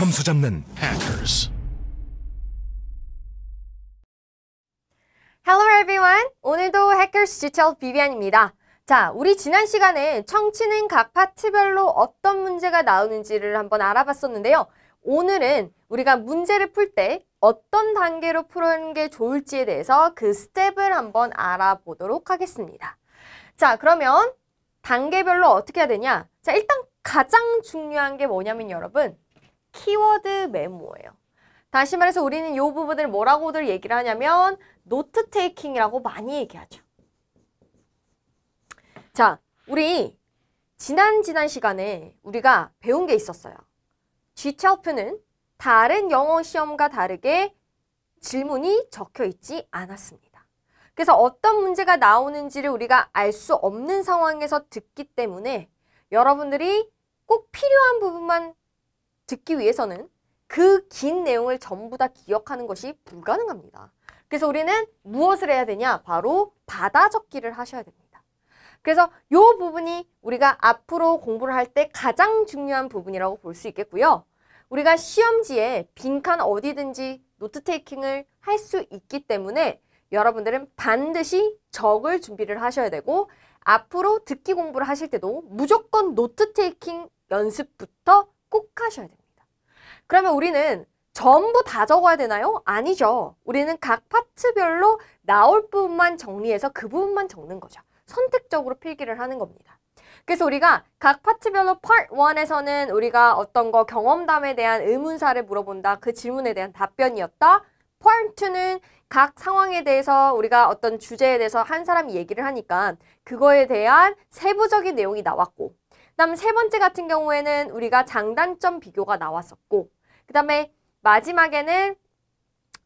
점수 잡는 hackers. Hello everyone! 오늘도 해커스 튜토리얼 비비안입니다. 자, 우리 지난 시간에 청취는 각 파트별로 어떤 문제가 나오는지를 한번 알아봤었는데요. 오늘은 우리가 문제를 풀 때 어떤 단계로 푸는 게 좋을지에 대해서 그 스텝을 한번 알아보도록 하겠습니다. 자, 그러면 단계별로 어떻게 해야 되냐? 자, 일단 가장 중요한 게 뭐냐면 여러분, 키워드 메모예요. 다시 말해서 우리는 이 부분을 뭐라고들 얘기를 하냐면 노트 테이킹이라고 많이 얘기하죠. 자, 우리 지난 시간에 우리가 배운 게 있었어요. Ghelp는 다른 영어 시험과 다르게 질문이 적혀 있지 않았습니다. 그래서 어떤 문제가 나오는지를 우리가 알 수 없는 상황에서 듣기 때문에 여러분들이 꼭 필요한 부분만 듣기 위해서는 그 긴 내용을 전부 다 기억하는 것이 불가능합니다. 그래서 우리는 무엇을 해야 되냐? 바로 받아 적기를 하셔야 됩니다. 그래서 이 부분이 우리가 앞으로 공부를 할 때 가장 중요한 부분이라고 볼 수 있겠고요. 우리가 시험지에 빈칸 어디든지 노트 테이킹을 할 수 있기 때문에 여러분들은 반드시 적을 준비를 하셔야 되고 앞으로 듣기 공부를 하실 때도 무조건 노트 테이킹 연습부터 꼭 하셔야 됩니다. 그러면 우리는 전부 다 적어야 되나요? 아니죠. 우리는 각 파트별로 나올 부분만 정리해서 그 부분만 적는 거죠. 선택적으로 필기를 하는 겁니다. 그래서 우리가 각 파트별로 Part 1에서는 우리가 어떤 거 경험담에 대한 의문사를 물어본다. 그 질문에 대한 답변이었다. Part 2는 각 상황에 대해서 우리가 어떤 주제에 대해서 한 사람이 얘기를 하니까 그거에 대한 세부적인 내용이 나왔고, 그 다음 세 번째 같은 경우에는 우리가 장단점 비교가 나왔었고, 그 다음에 마지막에는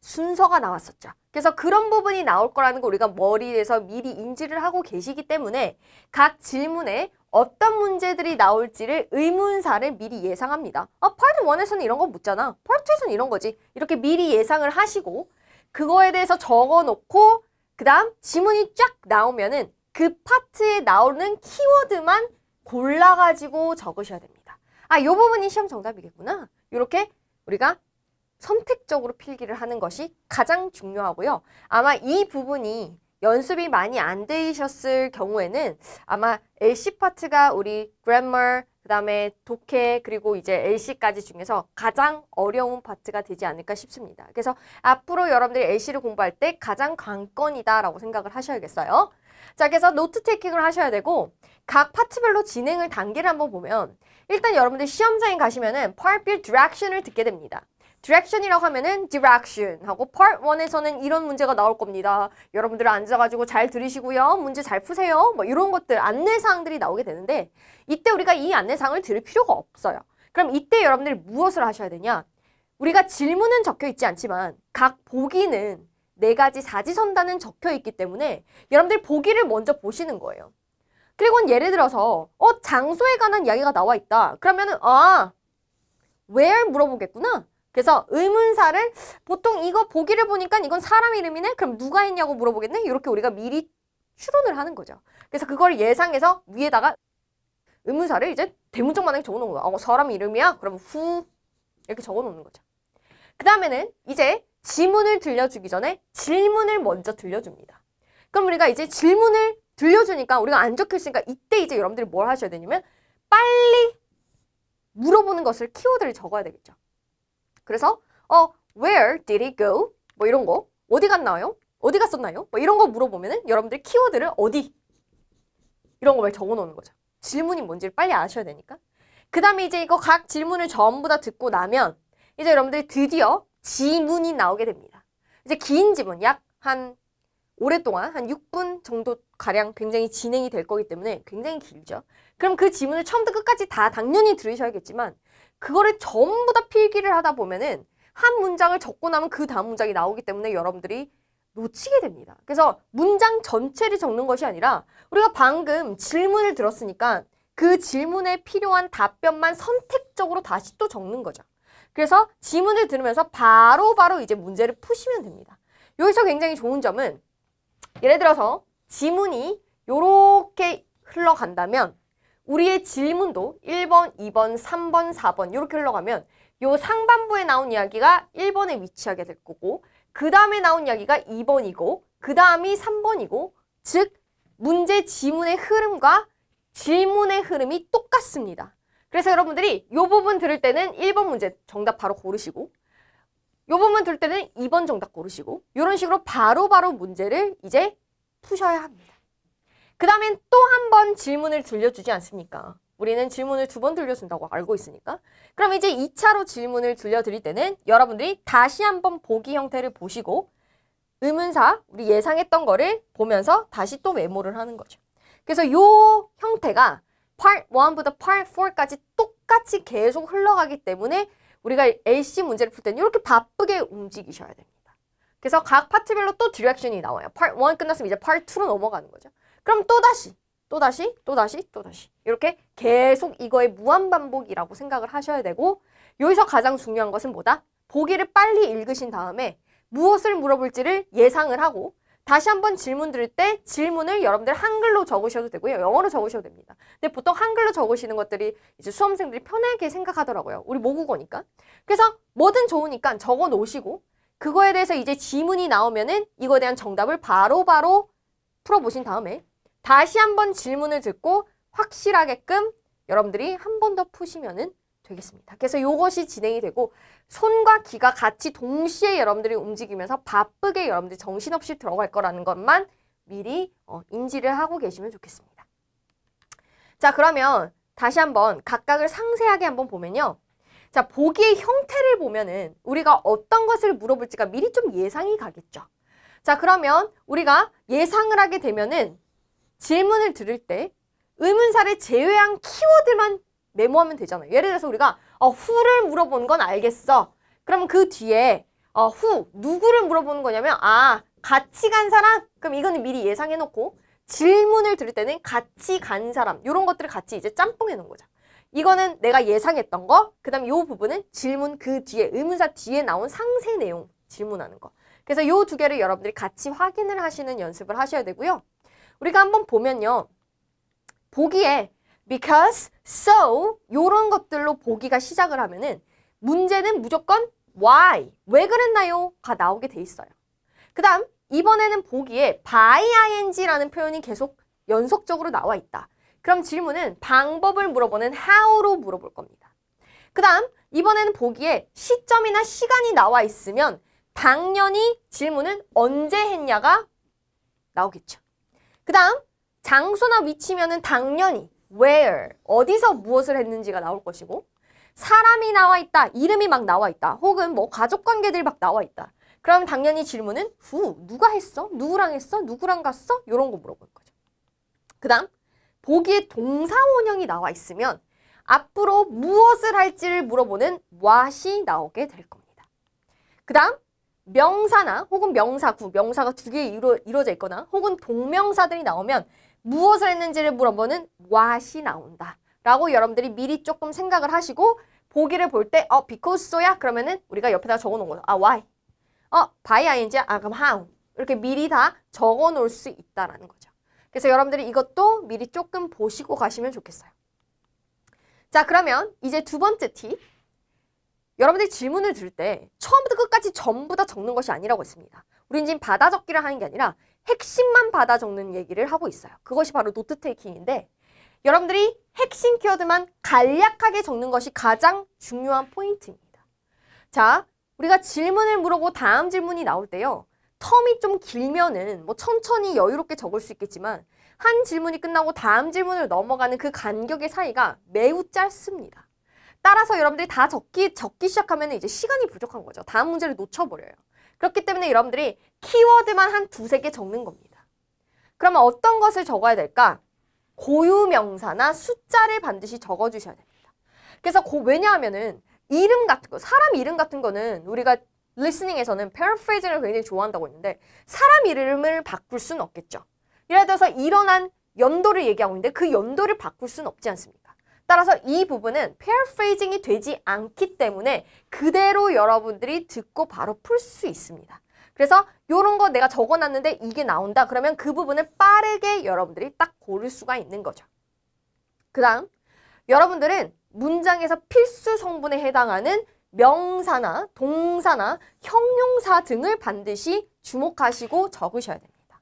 순서가 나왔었죠. 그래서 그런 부분이 나올 거라는 거 우리가 머리에서 미리 인지를 하고 계시기 때문에 각 질문에 어떤 문제들이 나올지를 의문사를 미리 예상합니다. 파트 1에서는 이런 거 묻잖아. 파트 2에서는 이런 거지. 이렇게 미리 예상을 하시고 그거에 대해서 적어놓고 그 다음 지문이 쫙 나오면은 그 파트에 나오는 키워드만 골라가지고 적으셔야 됩니다. 이 부분이 시험 정답이겠구나. 이렇게 우리가 선택적으로 필기를 하는 것이 가장 중요하고요. 아마 이 부분이 연습이 많이 안 되셨을 경우에는 아마 LC 파트가 우리 grammar, 그 다음에 독해, 그리고 이제 LC까지 중에서 가장 어려운 파트가 되지 않을까 싶습니다. 그래서 앞으로 여러분들이 LC를 공부할 때 가장 관건이다라고 생각을 하셔야겠어요. 자, 그래서 노트 테이킹을 하셔야 되고 각 파트별로 진행을 단계를 한번 보면 일단 여러분들 시험장에 가시면은 Part B Direction을 듣게 됩니다. Direction이라고 하면은 Direction 하고 Part 1에서는 이런 문제가 나올 겁니다. 여러분들 앉아가지고 잘 들으시고요. 문제 잘 푸세요. 뭐 이런 것들 안내사항들이 나오게 되는데 이때 우리가 이 안내사항을 들을 필요가 없어요. 그럼 이때 여러분들이 무엇을 하셔야 되냐? 우리가 질문은 적혀 있지 않지만 각 보기는 4가지 사지선다는 적혀 있기 때문에 여러분들 보기를 먼저 보시는 거예요. 그리고 예를 들어서 장소에 관한 이야기가 나와 있다. 그러면은 where 물어보겠구나. 그래서 의문사를 보통 이거 보기를 보니까 이건 사람 이름이네? 그럼 누가 했냐고 물어보겠네? 이렇게 우리가 미리 추론을 하는 거죠. 그래서 그걸 예상해서 위에다가 의문사를 이제 대문짝만하게 적어놓은 거야. 사람 이름이야? 그러면 who 이렇게 적어놓는 거죠. 그 다음에는 이제 지문을 들려주기 전에 질문을 먼저 들려줍니다. 그럼 우리가 이제 질문을 들려주니까 우리가 안 적혀있으니까 이때 이제 여러분들이 뭘 하셔야 되냐면 빨리 물어보는 것을 키워드를 적어야 되겠죠. 그래서 where did it go? 뭐 이런 거 어디 갔나요? 어디 갔었나요? 뭐 이런 거 물어보면은 여러분들 키워드를 어디 이런 거 말 적어놓는 거죠. 질문이 뭔지를 빨리 아셔야 되니까. 그 다음에 이제 이거 각 질문을 전부 다 듣고 나면 이제 여러분들이 드디어 지문이 나오게 됩니다. 이제 긴 지문 약 오랫동안 한 6분 정도 가량 굉장히 진행이 될 거기 때문에 굉장히 길죠. 그럼 그 지문을 처음부터 끝까지 다 당연히 들으셔야겠지만 그거를 전부 다 필기를 하다 보면은 한 문장을 적고 나면 그 다음 문장이 나오기 때문에 여러분들이 놓치게 됩니다. 그래서 문장 전체를 적는 것이 아니라 우리가 방금 질문을 들었으니까 그 질문에 필요한 답변만 선택적으로 다시 또 적는 거죠. 그래서 지문을 들으면서 바로바로 이제 문제를 푸시면 됩니다. 여기서 굉장히 좋은 점은 예를 들어서 지문이 요렇게 흘러간다면 우리의 질문도 1번, 2번, 3번, 4번 이렇게 흘러가면 요 상반부에 나온 이야기가 1번에 위치하게 될 거고 그 다음에 나온 이야기가 2번이고 그 다음이 3번이고 즉 문제 지문의 흐름과 질문의 흐름이 똑같습니다. 그래서 여러분들이 요 부분 들을 때는 1번 문제 정답 바로 고르시고 요 부분 들을 때는 2번 정답 고르시고 이런 식으로 바로바로 문제를 이제 푸셔야 합니다. 그 다음엔 또 한 번 질문을 들려주지 않습니까? 우리는 질문을 2번 들려준다고 알고 있으니까. 그럼 이제 2차로 질문을 들려드릴 때는 여러분들이 다시 한번 보기 형태를 보시고 의문사, 우리 예상했던 거를 보면서 다시 또 메모를 하는 거죠. 그래서 요 형태가 Part 1부터 Part 4까지 똑같이 계속 흘러가기 때문에 우리가 LC 문제를 풀 때는 이렇게 바쁘게 움직이셔야 됩니다. 그래서 각 파트별로 또 디렉션이 나와요. Part 1 끝났으면 이제 Part 2로 넘어가는 거죠. 그럼 또다시 이렇게 계속 이거의 무한반복이라고 생각을 하셔야 되고 여기서 가장 중요한 것은 뭐다? 보기를 빨리 읽으신 다음에 무엇을 물어볼지를 예상을 하고 다시 한번 질문 드릴 때 질문을 여러분들 한글로 적으셔도 되고요. 영어로 적으셔도 됩니다. 근데 보통 한글로 적으시는 것들이 이제 수험생들이 편하게 생각하더라고요. 우리 모국어니까. 그래서 뭐든 좋으니까 적어 놓으시고 그거에 대해서 이제 지문이 나오면은 이거에 대한 정답을 바로바로 풀어보신 다음에 다시 한번 질문을 듣고 확실하게끔 여러분들이 한 번 더 푸시면은 되겠습니다. 그래서 이것이 진행이 되고 손과 귀가 같이 동시에 여러분들이 움직이면서 바쁘게 여러분들이 정신없이 들어갈 거라는 것만 미리 인지를 하고 계시면 좋겠습니다. 자, 그러면 다시 한번 각각을 상세하게 한번 보면요. 자, 보기의 형태를 보면은 우리가 어떤 것을 물어볼지가 미리 좀 예상이 가겠죠. 자, 그러면 우리가 예상을 하게 되면은 질문을 들을 때 의문사를 제외한 키워드만 메모하면 되잖아요. 예를 들어서 우리가 who를 물어보는 건 알겠어. 그럼 그 뒤에 who, 누구를 물어보는 거냐면 같이 간 사람? 그럼 이거는 미리 예상해놓고 질문을 들을 때는 같이 간 사람 이런 것들을 같이 이제 짬뽕해 놓은 거죠. 이거는 내가 예상했던 거, 그 다음에 이 부분은 질문 그 뒤에 의문사 뒤에 나온 상세 내용 질문하는 거. 그래서 이 두 개를 여러분들이 같이 확인을 하시는 연습을 하셔야 되고요. 우리가 한번 보면요. 보기에 because, so 이런 것들로 보기가 시작을 하면은 문제는 무조건 why, 왜 그랬나요? 가 나오게 돼 있어요. 그 다음 이번에는 보기에 by ing라는 표현이 계속 연속적으로 나와 있다. 그럼 질문은 방법을 물어보는 how로 물어볼 겁니다. 그 다음 이번에는 보기에 시점이나 시간이 나와 있으면 당연히 질문은 언제 했냐가 나오겠죠. 그 다음 장소나 위치면은 당연히 where, 어디서 무엇을 했는지가 나올 것이고 사람이 나와 있다, 이름이 막 나와 있다, 혹은 뭐 가족관계들이 막 나와 있다. 그럼 당연히 질문은 who, 누가 했어? 누구랑 했어? 누구랑 갔어? 이런 거 물어보는 거죠. 그 다음 보기에 동사 원형이 나와 있으면 앞으로 무엇을 할지를 물어보는 what이 나오게 될 겁니다. 그 다음 명사나 혹은 명사구, 명사가 두 개 이루어져 있거나 혹은 동명사들이 나오면 무엇을 했는지를 물어보는 what이 나온다 라고 여러분들이 미리 조금 생각을 하시고 보기를 볼 때 because so야? 그러면은 우리가 옆에다 적어 놓은 거죠. why? by ing야? 그럼 how? 이렇게 미리 다 적어 놓을 수 있다라는 거죠. 그래서 여러분들이 이것도 미리 조금 보시고 가시면 좋겠어요. 자, 그러면 이제 두 번째 팁. 여러분들이 질문을 들을 때 처음부터 끝까지 전부 다 적는 것이 아니라고 했습니다. 우린 지금 받아 적기를 하는 게 아니라 핵심만 받아 적는 얘기를 하고 있어요. 그것이 바로 노트 테이킹인데 여러분들이 핵심 키워드만 간략하게 적는 것이 가장 중요한 포인트입니다. 자, 우리가 질문을 물어보고 다음 질문이 나올 때요. 텀이 좀 길면은 뭐 천천히 여유롭게 적을 수 있겠지만 한 질문이 끝나고 다음 질문을 넘어가는 그 간격의 사이가 매우 짧습니다. 따라서 여러분들이 다 적기 시작하면 이제 시간이 부족한 거죠. 다음 문제를 놓쳐버려요. 그렇기 때문에 여러분들이 키워드만 한 두세 개 적는 겁니다. 그러면 어떤 것을 적어야 될까? 고유명사나 숫자를 반드시 적어주셔야 됩니다. 그래서 왜냐하면은 이름 같은 거, 사람 이름 같은 거는 우리가 리스닝에서는 패러프레이징을 굉장히 좋아한다고 했는데 사람 이름을 바꿀 수는 없겠죠. 예를 들어서 일어난 연도를 얘기하고 있는데 그 연도를 바꿀 수는 없지 않습니까? 따라서 이 부분은 패러프레이징이 되지 않기 때문에 그대로 여러분들이 듣고 바로 풀 수 있습니다. 그래서 이런 거 내가 적어놨는데 이게 나온다. 그러면 그 부분을 빠르게 여러분들이 딱 고를 수가 있는 거죠. 그 다음 여러분들은 문장에서 필수 성분에 해당하는 명사나 동사나 형용사 등을 반드시 주목하시고 적으셔야 됩니다.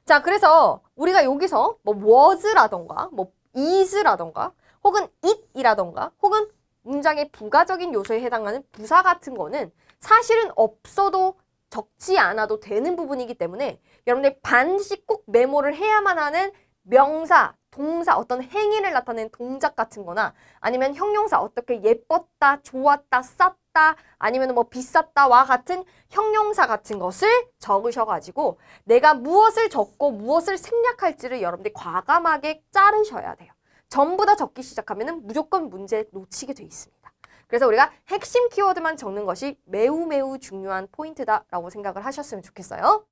자, 그래서 우리가 여기서 뭐 was라던가 뭐 is라던가 혹은 it이라던가 혹은 문장의 부가적인 요소에 해당하는 부사 같은 거는 사실은 없어도 적지 않아도 되는 부분이기 때문에 여러분들 반드시 꼭 메모를 해야만 하는 명사, 동사, 어떤 행위를 나타내는 동작 같은 거나 아니면 형용사 어떻게 예뻤다, 좋았다, 쌌다 아니면 뭐 비쌌다와 같은 형용사 같은 것을 적으셔가지고 내가 무엇을 적고 무엇을 생략할지를 여러분들이 과감하게 자르셔야 돼요. 전부 다 적기 시작하면 무조건 문제 놓치게 돼 있습니다. 그래서 우리가 핵심 키워드만 적는 것이 매우 매우 중요한 포인트다라고 생각을 하셨으면 좋겠어요.